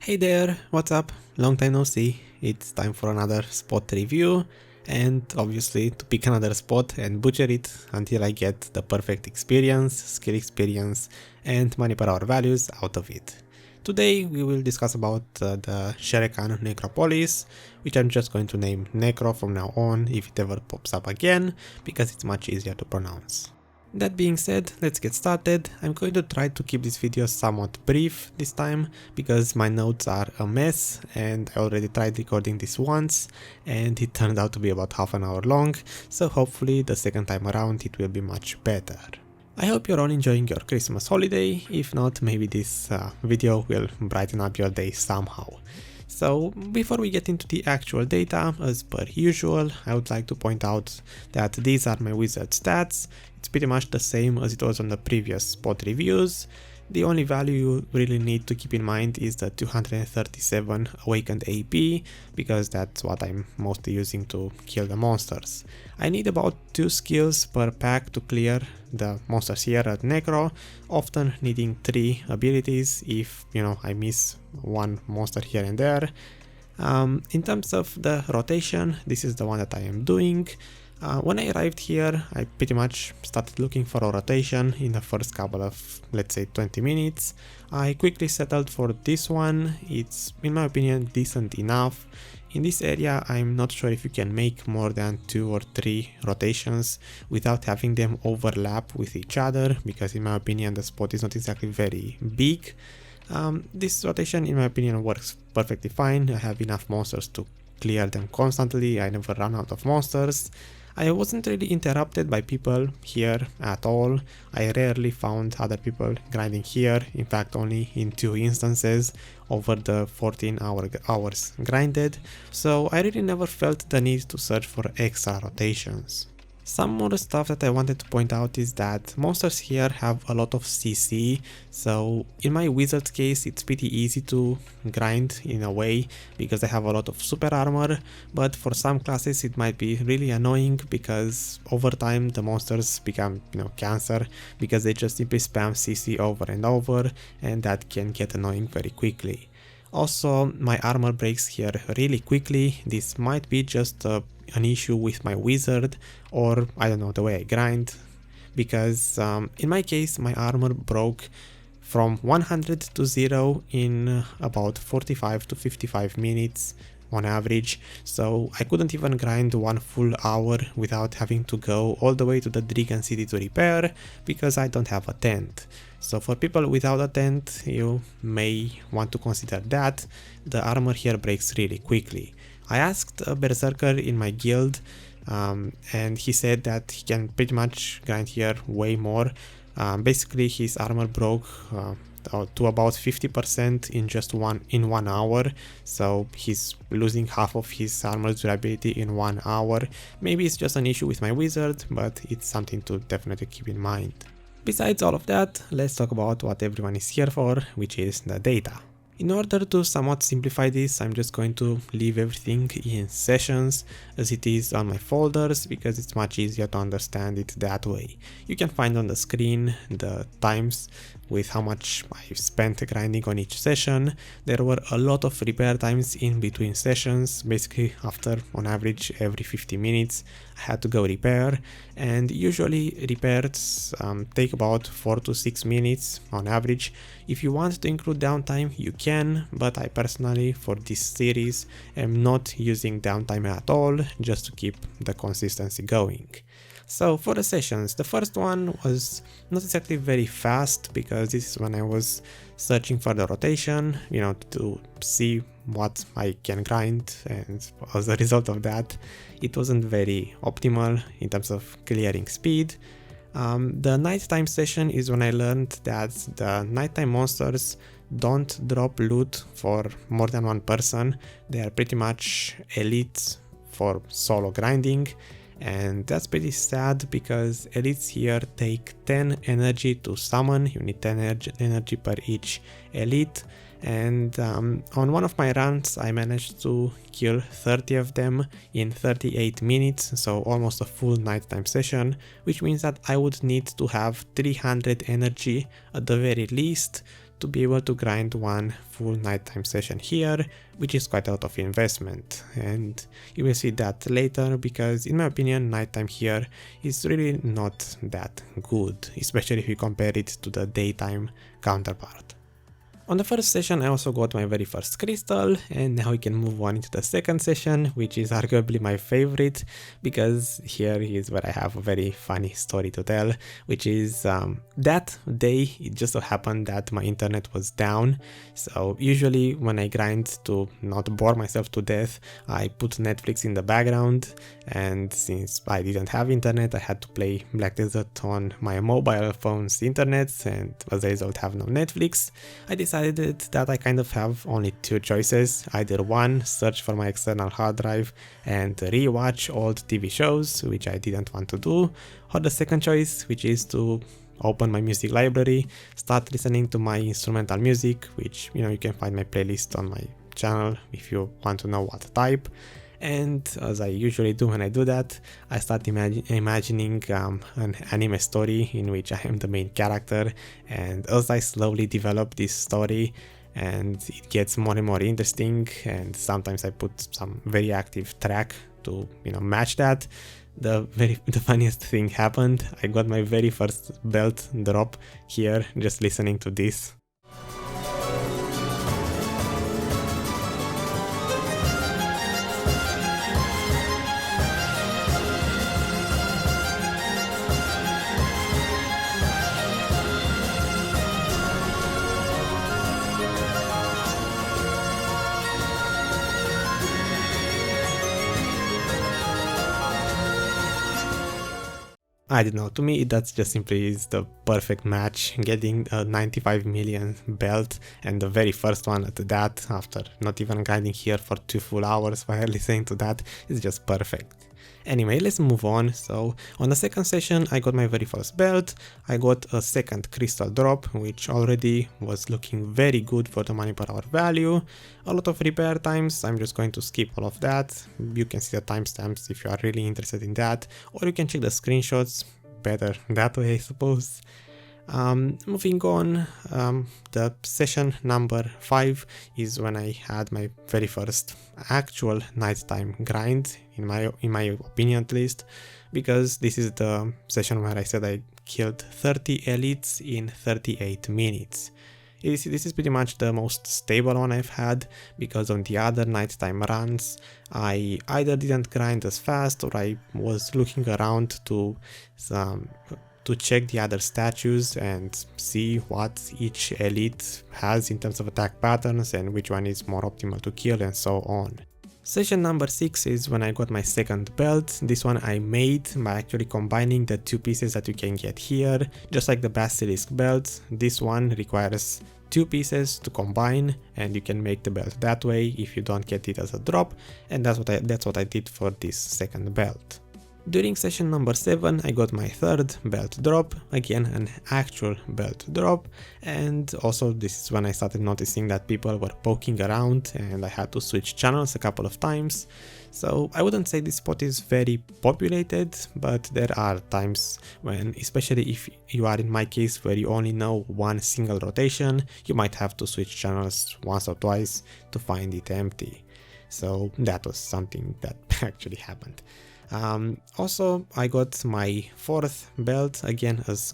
Hey there, what's up? Long time no see. It's time for another spot review and obviously to pick another spot and butcher it until I get the perfect experience, skill experience and money per hour values out of it. Today we will discuss about the Sherekhan Necropolis, which I'm just going to name Necro from now on if it ever pops up again, because it's much easier to pronounce. That being said, let's get started. I'm going to try to keep this video somewhat brief this time because my notes are a mess and I already tried recording this once and it turned out to be about half an hour long, so hopefully the second time around it will be much better. I hope you're all enjoying your Christmas holiday. If not, maybe this video will brighten up your day somehow. So before we get into the actual data, as per usual, I would like to point out that these are my wizard stats. It's pretty much the same as it was on the previous spot reviews. The only value you really need to keep in mind is the 237 awakened AP, because that's what I'm mostly using to kill the monsters. I need about 2 skills per pack to clear the monsters here at Necro, often needing 3 abilities if, I miss one monster here and there. In terms of the rotation, this is the one that I am doing. When I arrived here, I pretty much started looking for a rotation in the first couple of, let's say, 20 minutes. I quickly settled for this one. It's, in my opinion, decent enough. In this area, I'm not sure if you can make more than 2 or 3 rotations without having them overlap with each other, because in my opinion, the spot is not exactly very big. This rotation, in my opinion, works perfectly fine. I have enough monsters to clear them constantly. I never run out of monsters. I wasn't really interrupted by people here at all. I rarely found other people grinding here, in fact only in 2 instances over the 14 hours grinded, so I really never felt the need to search for extra rotations. Some more stuff that I wanted to point out is that monsters here have a lot of CC, so in my wizard's case it's pretty easy to grind in a way because I have a lot of super armor, but for some classes it might be really annoying because over time the monsters become, cancer, because they just simply spam CC over and over, and that can get annoying very quickly. Also, my armor breaks here really quickly. This might be just an issue with my wizard, or I don't know, the way I grind, because in my case my armor broke from 100 to 0 in about 45 to 55 minutes on average, so I couldn't even grind 1 full hour without having to go all the way to the Dragon City to repair, because I don't have a tent. So for people without a tent, you may want to consider that. The armor here breaks really quickly. I asked a berserker in my guild and he said that he can pretty much grind here way more. Basically his armor broke to about 50% in just 1 hour, so he's losing half of his armor durability in 1 hour. Maybe it's just an issue with my wizard, but it's something to definitely keep in mind. Besides all of that, let's talk about what everyone is here for, which is the data. In order to somewhat simplify this, I'm just going to leave everything in sessions as it is on my folders, because it's much easier to understand it that way. You can find on the screen the times with how much I spent grinding on each session. There were a lot of repair times in between sessions. Basically after, on average, every 50 minutes I had to go repair, and usually repairs take about 4 to 6 minutes on average. If you want to include downtime, you can, but I personally, for this series, am not using downtime at all, just to keep the consistency going. So for the sessions, the first one was not exactly very fast, because this is when I was searching for the rotation, to see what I can grind, and as a result of that, it wasn't very optimal in terms of clearing speed. The nighttime session is when I learned that the nighttime monsters don't drop loot for more than 1 person. They are pretty much elites for solo grinding, and that's pretty sad because elites here take 10 energy to summon. You need 10 energy per each elite, and on one of my runs I managed to kill 30 of them in 38 minutes, so almost a full nighttime session, which means that I would need to have 300 energy at the very least to be able to grind one full nighttime session here, which is quite a lot of investment, and you will see that later because in my opinion nighttime here is really not that good, especially if you compare it to the daytime counterpart. On the first session I also got my very first crystal, and now we can move on into the second session, which is arguably my favorite because here is where I have a very funny story to tell, which is that day it just so happened that my internet was down. So usually when I grind to not bore myself to death, I put Netflix in the background, and since I didn't have internet I had to play Black Desert on my mobile phone's internet, and as a result have no Netflix. I decided that I kind of have only two choices, either one, search for my external hard drive and rewatch old TV shows, which I didn't want to do, or the second choice, which is to open my music library, start listening to my instrumental music, which you can find my playlist on my channel if you want to know what type. And as I usually do when I do that, I start imagining an anime story in which I am the main character, and as I slowly develop this story and it gets more and more interesting, and sometimes I put some very active track to match that, the funniest thing happened. I got my very first belt drop here just listening to this. I don't know, to me that's just simply is the perfect match, getting a 95 million belt and the very first one at that after not even grinding here for 2 full hours while listening to that is just perfect. Anyway, let's move on. So on the second session I got my very first belt, I got a second crystal drop, which already was looking very good for the money per hour value. A lot of repair times, I'm just going to skip all of that. You can see the timestamps if you are really interested in that, or you can check the screenshots, better that way I suppose. Moving on, the session number 5 is when I had my very first actual nighttime grind, in my opinion at least, because this is the session where I said I killed 30 elites in 38 minutes. This is pretty much the most stable one I've had, because on the other nighttime runs I either didn't grind as fast, or I was looking around to check the other statues and see what each elite has in terms of attack patterns and which one is more optimal to kill and so on. Session number 6 is when I got my second belt. This one I made by actually combining the two pieces that you can get here. Just like the Basilisk belt, this one requires 2 pieces to combine, and you can make the belt that way if you don't get it as a drop, and that's what I did for this second belt. During session number 7 I got my third belt drop, again an actual belt drop, and also this is when I started noticing that people were poking around and I had to switch channels a couple of times. So I wouldn't say this spot is very populated, but there are times when, especially if you are in my case where you only know one single rotation, you might have to switch channels once or twice to find it empty. So that was something that actually happened. Also, I got my fourth belt, again as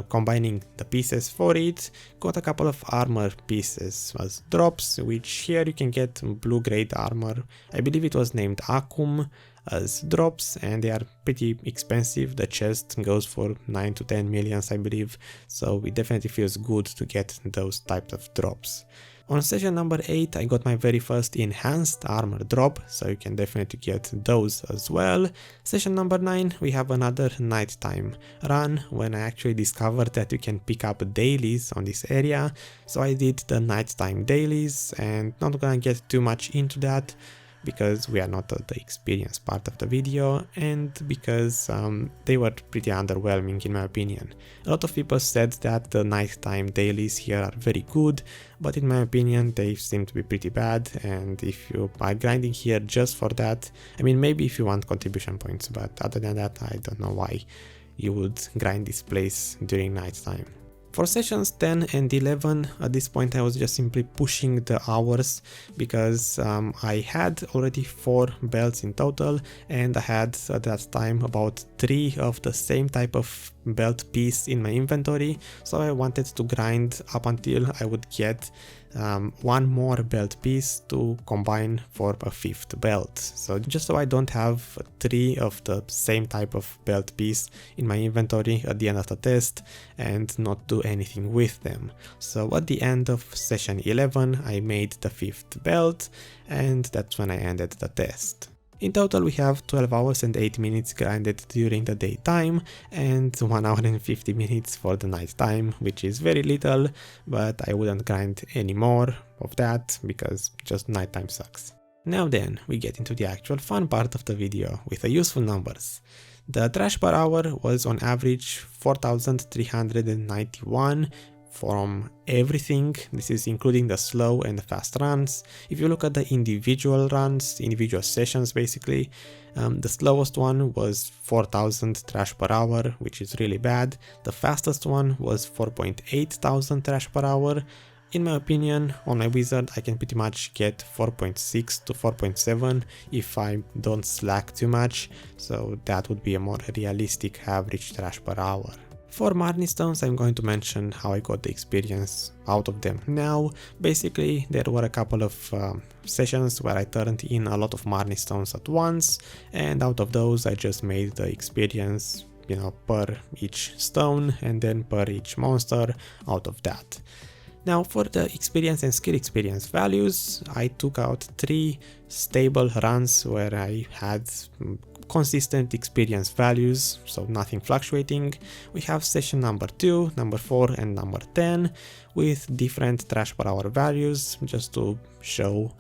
combining the pieces for it, got a couple of armor pieces as drops, which here you can get blue grade armor. I believe it was named AUTOUPDATED as drops, and they are pretty expensive. The chest goes for 9 to 10 millions I believe, so it definitely feels good to get those types of drops. On session number 8 I got my very first enhanced armor drop, so you can definitely get those as well. Session number 9 we have another nighttime run when I actually discovered that you can pick up dailies on this area, so I did the nighttime dailies, and not gonna get too much into that because we are not at the experience part of the video, and because they were pretty underwhelming in my opinion. A lot of people said that the nighttime dailies here are very good, but in my opinion they seem to be pretty bad, and if you are grinding here just for that, I mean maybe if you want contribution points, but other than that I don't know why you would grind this place during nighttime. For sessions 10 and 11, at this point I was just simply pushing the hours because I had already 4 belts in total, and I had at that time about 3 of the same type of belt piece in my inventory, so I wanted to grind up until I would get 1 more belt piece to combine for a 5th belt. So just so I don't have 3 of the same type of belt piece in my inventory at the end of the test and not do anything with them. So at the end of session 11 I made the 5th belt, and that's when I ended the test. In total we have 12 hours and 8 minutes grinded during the daytime and 1 hour and 50 minutes for the night time, which is very little, but I wouldn't grind any more of that because just nighttime sucks. Now then, we get into the actual fun part of the video with the useful numbers. The trash per hour was on average 4,391 from everything. This is including the slow and the fast runs. If you look at the individual runs, individual sessions basically, the slowest one was 4,000 trash per hour, which is really bad. The fastest one was 4,800 trash per hour. In my opinion, on my wizard I can pretty much get 4.6 to 4.7 if I don't slack too much, so that would be a more realistic average trash per hour. For Marnie stones, I'm going to mention how I got the experience out of them now. Basically, there were a couple of sessions where I turned in a lot of Marnie stones at once, and out of those I just made the experience, you know, per each stone and then per each monster out of that. Now for the experience and skill experience values, I took out 3 stable runs where I had consistent experience values, so nothing fluctuating. We have session number 2, number 4 and number 10 with different trash per hour values, just to show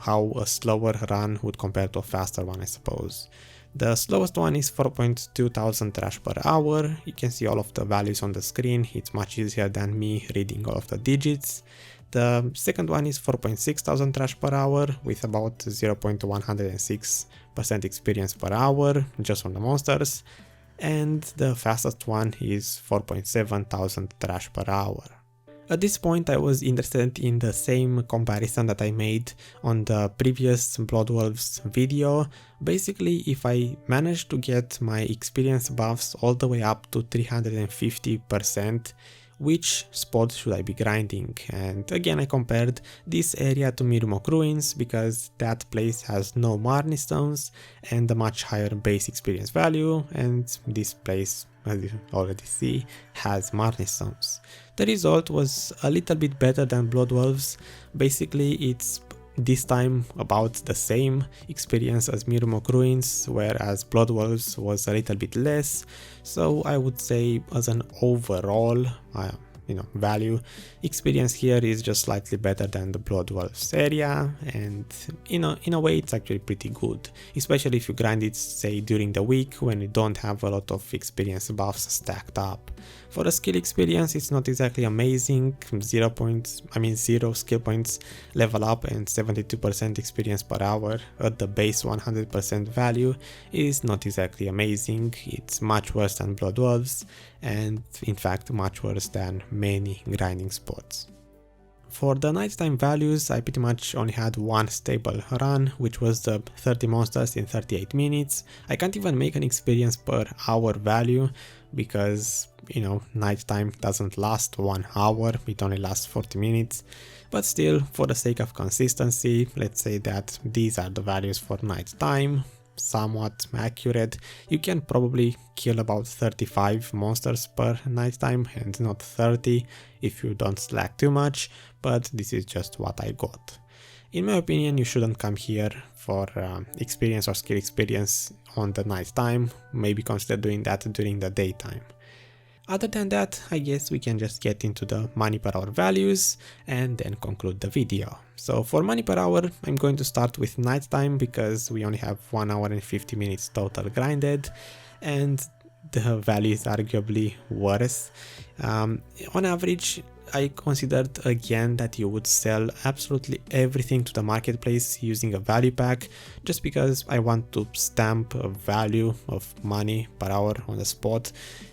how a slower run would compare to a faster one, I suppose. The slowest one is 4,200 trash per hour. You can see all of the values on the screen. It's much easier than me reading all of the digits. The second one is 4,600 trash per hour with about 0.106% experience per hour just on the monsters. And the fastest one is 4,700 trash per hour. At this point I was interested in the same comparison that I made on the previous Blood Wolves video. Basically, if I manage to get my experience buffs all the way up to 350%, which spot should I be grinding? And again I compared this area to Mirumok ruins because that place has no Marnie stones and a much higher base experience value, and this place, as you already see, has Marnie stones. The result was a little bit better than Blood Wolves. Basically it's this time about the same experience as Mirumok ruins, whereas Blood Wolves was a little bit less. So I would say as an overall value, experience here is just slightly better than the Blood Wolves area, and in a way it's actually pretty good, especially if you grind it, say, during the week when you don't have a lot of experience buffs stacked up. For the skill experience, it's not exactly amazing. 0 skill points level up and 72% experience per hour at the base 100% value is not exactly amazing. It's much worse than Blood Wolves, and in fact much worse than many grinding spots. For the nighttime values, I pretty much only had one stable run, which was the 30 monsters in 38 minutes. I can't even make an experience per hour value because, you know, nighttime doesn't last 1 hour, it only lasts 40 minutes. But still, for the sake of consistency, let's say that these are the values for nighttime. Somewhat accurate. You can probably kill about 35 monsters per nighttime and not 30 if you don't slack too much, but this is just what I got. In my opinion, you shouldn't come here for experience or skill experience on the nighttime. Maybe consider doing that during the daytime. Other than that, I guess we can just get into the money per hour values and then conclude the video. So for money per hour, I'm going to start with nighttime because we only have 1 hour and 50 minutes total grinded, and the value is arguably worse. On average, I considered again that you would sell absolutely everything to the marketplace using a value pack, just because I want to stamp a value of money per hour on the spot.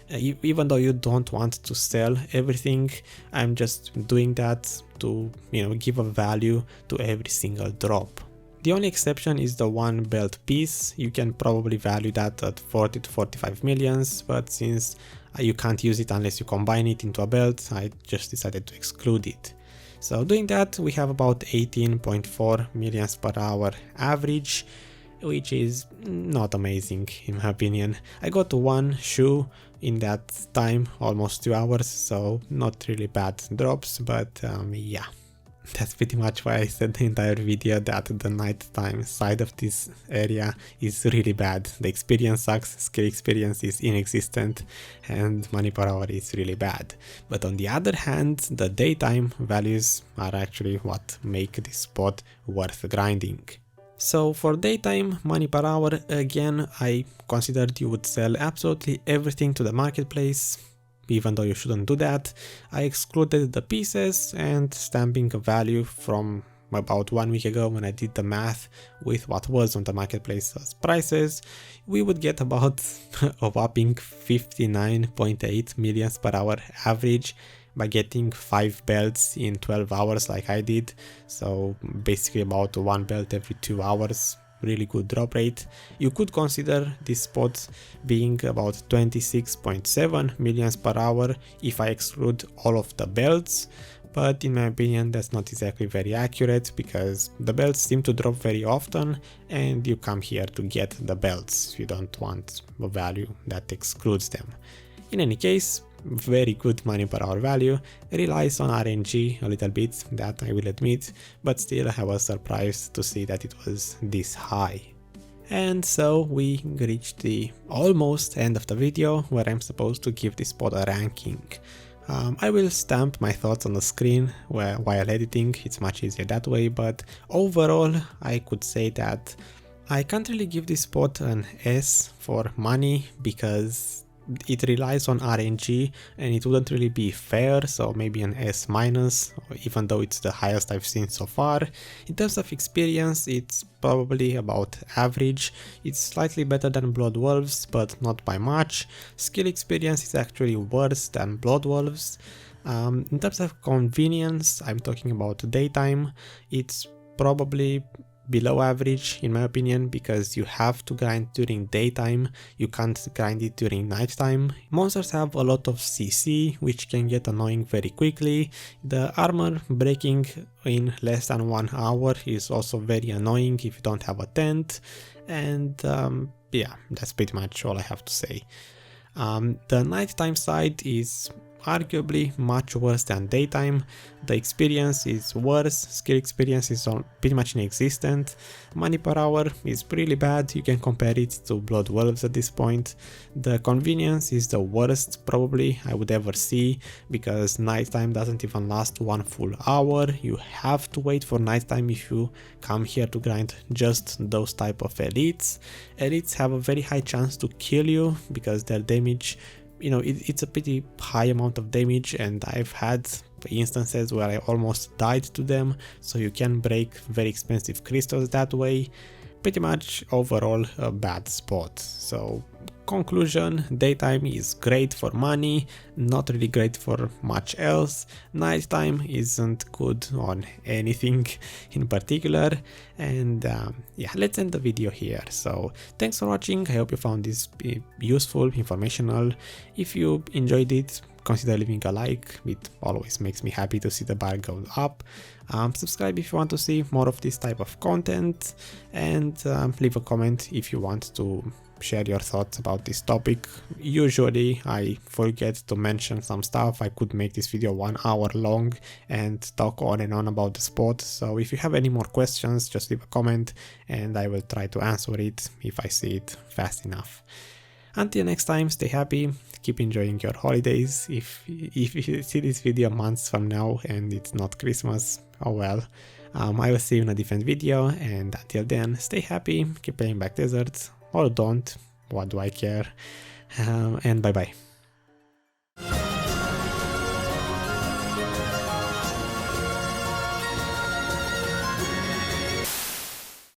Even though you don't want to sell everything, I'm just doing that to, give a value to every single drop. The only exception is the one belt piece. You can probably value that at 40 to 45 millions, but since you can't use it unless you combine it into a belt, I just decided to exclude it. So doing that, we have about 18.4 millions per hour average, which is not amazing in my opinion. I got one shoe in that time, almost 2 hours, so not really bad drops, but yeah. That's pretty much why I said the entire video that the nighttime side of this area is really bad. The experience sucks, skill experience is inexistent, and money per hour is really bad. But on the other hand, the daytime values are actually what make this spot worth grinding. So for daytime money per hour, again, I considered you would sell absolutely everything to the marketplace. Even though you shouldn't do that, I excluded the pieces, and stamping a value from about 1 week ago when I did the math with what was on the marketplace as prices, we would get about a whopping 59.8 millions per hour average by getting 5 belts in 12 hours like I did. So basically about 1 belt every 2 hours. Really good drop rate. You could consider this spot being about 26.7 millions per hour if I exclude all of the belts, but in my opinion that's not exactly very accurate because the belts seem to drop very often and you come here to get the belts. You don't want a value that excludes them. In any case, very good money per hour value, relies on RNG a little bit, that I will admit, but still I was surprised to see that it was this high. And so we reached the almost end of the video where I'm supposed to give this spot a ranking. I will stamp my thoughts on the screen while editing, it's much easier that way, but overall I could say that I can't really give this spot an S for money because it relies on RNG and it wouldn't really be fair, so maybe an S-, even though it's the highest I've seen so far. In terms of experience, it's probably about average. It's slightly better than Blood Wolves, but not by much. Skill experience is actually worse than Blood Wolves. In terms of convenience, I'm talking about daytime, it's probably below average in my opinion because you have to grind during daytime, you can't grind it during nighttime. Monsters have a lot of CC which can get annoying very quickly. The armor breaking in less than 1 hour is also very annoying if you don't have a tent, and yeah, that's pretty much all I have to say. The nighttime side is arguably much worse than daytime. The experience is worse, skill experience is pretty much non-existent, money per hour is really bad, you can compare it to Blood Wolves at this point. The convenience is the worst probably I would ever see because nighttime doesn't even last 1 full hour, you have to wait for nighttime if you come here to grind just those type of elites. Elites have a very high chance to kill you because their damage, it's a pretty high amount of damage, and I've had instances where I almost died to them, so you can break very expensive crystals that way. Pretty much overall a bad spot. So conclusion, daytime is great for money, not really great for much else. Nighttime isn't good on anything in particular, and yeah, let's end the video here. So thanks for watching, I hope you found this useful, informational. If you enjoyed it, consider leaving a like, it always makes me happy to see the bar go up. Subscribe if you want to see more of this type of content, and leave a comment if you want to share your thoughts about this topic. Usually I forget to mention some stuff. I could make this video 1 hour long and talk on and on about the spot, so if you have any more questions just leave a comment and I will try to answer it if I see it fast enough. Until next time, stay happy, keep enjoying your holidays. If you see this video months from now and it's not Christmas, oh well. I will see you in a different video, and until then, stay happy, keep playing Black Desert, or don't, what do I care, and bye bye.